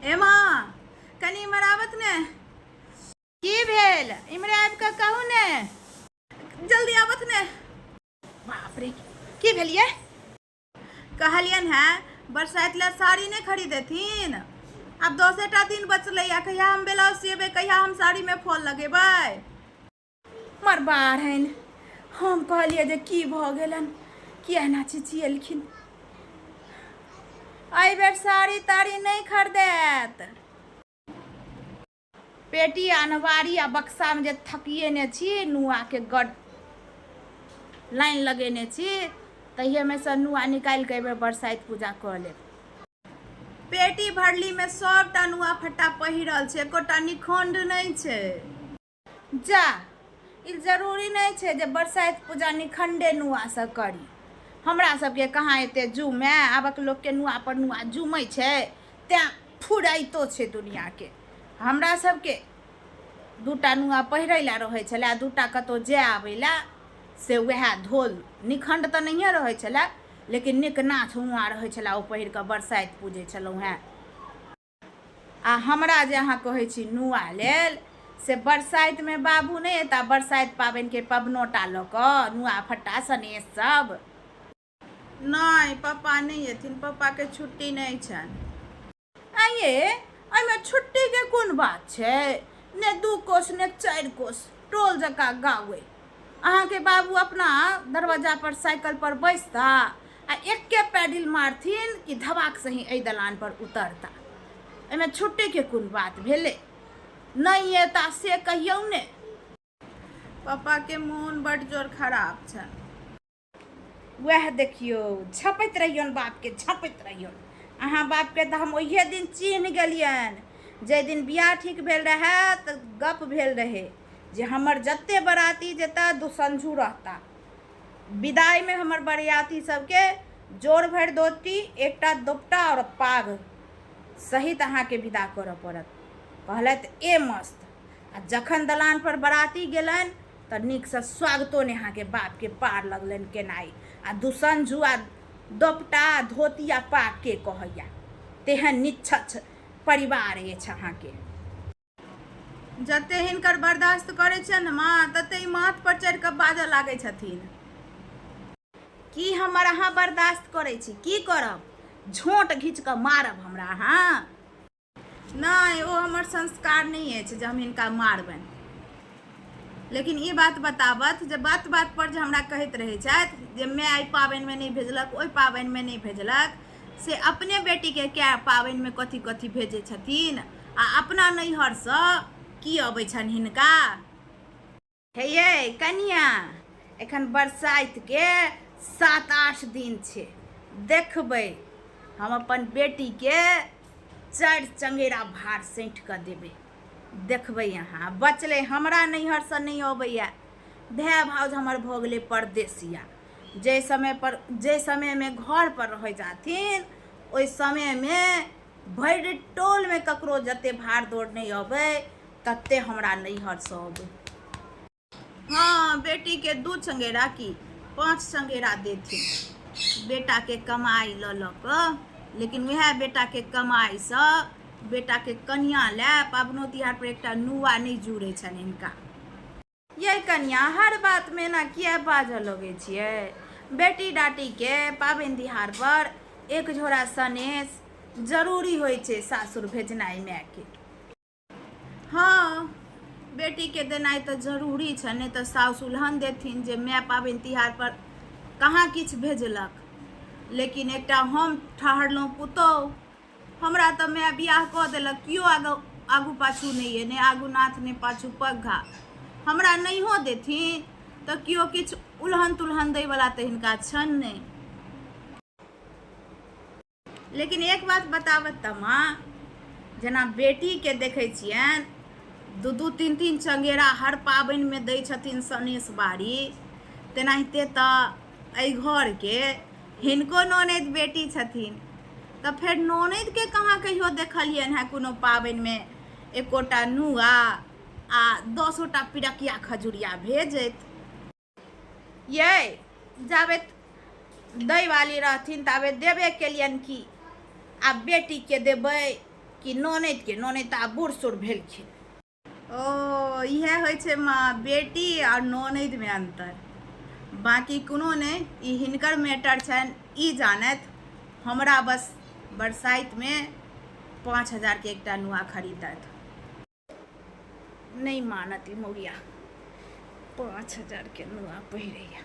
ए माँ कनी इमर आबत ने। की भेल? इमरे आबि कऽ कहू ने, जल्दी आबत ने। बाप रे की भेलिए? कहलियन है बरसाइत ला साड़ी नहीं खरीदेथिन। अब 10टा दिन बचलै, कहिया हम ब्लाउज सिएबै, कहिया हम साड़ी में फॉल लगेबै। मर बाढ़न हम कहलिए जे की भऽ गेलन, किया एना चिचिएलखिन। एहि बेर साड़ी ताड़ी नहीं खरीदेत। पेटी अनवारी आ बक्सा में जे थकिएने छी, नुआ के गड लाइन लगेने छी, तहिए में से नुआ निकाल के एबे बरसाइत पूजा कऽ लेब। पेटी भरली में सबटा नुआ फट्टा पहिरल छै, एकोटा निखंड नहीं छै। जा ई जरूरी नहीं छै जे बरसाइत पूजा निखंडे नुआ से करी। हमरा सबके कहाँ एते जुमे, आबक लोग के नुआ पर नुआ जुमै छै, तें फुराइतो छै दुनिया के। हमरा सबके दूटा नुआ पहिरै ला रहै छलै, दूटा कतौ जाय आबै ला, से वह धोल निखंड तऽ नहिए रहै छलै, लेकिन निकनाथ हुआ रहै छलै, ओ पहिर कऽ बरसाइत पूजै छलहुँ हेँ। आ हमरा जे अहाँ कहै छी नुआ लेल, से बरसाइत में बाबू नहीं एता बरसाइत पाबनि के पबनोटा लऽ कऽ, नुआ फट्टा सनेस सब? नहीं, पापा नहीं एथिन, पापा के छुट्टी नहीं छन। आइए एहिमे छुट्टी के कोन बात छै? ने 2 कोस ने 4 कोस टोल जका गावे। अहाँ के बाबू अपना दरवाजा पर साइकिल पर बैसता आ एके पैडिल मारथिन कि धबाक से ही एहि दलान पर उतरता। एहिमे छुट्टी के कोन बात भेले? नहीं एता से कहियौ ने। पापा के मोन बड़ जोर खराब छन। वह देखियो झपैत रहियन बाप के, झपैत रहियन। अहाँ बाप के तो हम ओहे दिन चिन्ह गेलियन, जे दिन बियाह ठीक भेल रहे तो गप भेल रहे जे हमर जत्ते बराती जेता दुसंझू रहता। विदाई में हमर बरियाती सबके जोर भरि धोती, एकटा दोपटा और पाग सहित अहाँ के विदा करऽ पड़त। कहलत ए मस्त। आ जखन दलान पर बराती गेलन तऽ नीक से स्वागतो ने अहाँ के बाप के पार लगलन केनाई। आ दुसंझू आ दोपटा धोती आ पाग के कहैया, तेहन निच्छछ परिवार अछि अहाँ के। जते हिनकर बर्दाश्त करे छै न माँ, तते माथ पर चढ़ कऽ बाजऽ लागे छथिन। की हमर अहाँ बर्दाश्त करे छी? की करब? झोंट घींच कऽ मारब हमरा अहाँ? नहीं, वो हमर संस्कार नहीं अछि जे हम हिनका मारबनि। लेकिन ई बात बताबत जे बात बात पर जे हमरा कहैत रहे छथि जे मैं एहि पाबनि में नहीं भेजलक, ओहि पाबनि में नहीं भेजलक, से अपने बेटी के क्या पाबनि में कथी कथी भेजे छथिन, आ अपना नैहर से की अबै छन हिनका। हे ये कनिया, एखन बरसाइत के 7-8 दिन छै, देखबै हम अपन बेटी के 4 चंगेरा भार सैंठ कऽ देबै। देखबै अहाँ। बचले हमरा नैहर से नहीं अबैया। भाय भाउज हमर भऽ गेलै परदेसिया। जे समय में घर पर रह जाथिन, ओहि समय में भरि टोल में ककरो जते भाड़ दौड़ नहीं अबै, तते हमरा नैहर से अबै। हाँ, बेटी के 2 चंगेरा की 5 चंगेरा देथिन बेटा के कमाई लऽ कऽ। लेकिन वह बेटा के कमाई से बेटा के कन्या ले पाबनो तिहार पर एकटा नुआ नहीं जुड़े छन हिनका। ये कन्या हर बात में ना किया बाजऽ लगे छियै? बेटी डाटी के पाबनि तिहार पर 1 झोरा सनेस जरूरी होइ छै सासुर भेजनाई माय के। हाँ, बेटी के देनाई तो जरूरी छै, नहीं तो साउस उल्हन देथिन जे माय पाबनि तिहार पर कहाँ किछ भेजलक। लेकिन एकटा हम ठहरलहुँ पुतौह, हमरा तो माय बियाह कऽ देलक, कियो आगू पाछू नहीं है, ने आगू नाथ ने पाछू पग्घा। हमरा नहियो देथिन तो कियो किछ उल्हन तुल्हन दै वाला तो हिनका छन नहीं। लेकिन एक बात बताबत त माँ, जेना बेटी के देखे छियन 2-2, 3-3 चंगेरा हर पाबनि में दै छथिन सनेस बारी, तेनाहिते तऽ एहि घर के हिनको ननद बेटी छथिन। तो फिर ननद के कहाँ कहियो देखलियन है कोनो पाबनि में एकोटा नुआ आ 10टा पिरकिया खजुरिया भेजत। ये जाबे दै वाली रहथिन ताबे देबे केलियन की, आ बेटी के देबै कि ननद तऽ आब बूढ़ सूढ़ भेलखिन। ओ इएह होइ छै माँ, बेटी और ननद में अंतर, बाकी कोनो नहीं। ई हिनकर मैटर छनि, ई जानत। हमरा बस बरसाइत में 5,000 के एकटा नुआ खरीदत। नहीं मानत ई मौरिया, 5,000 के नुआ पहिरैया।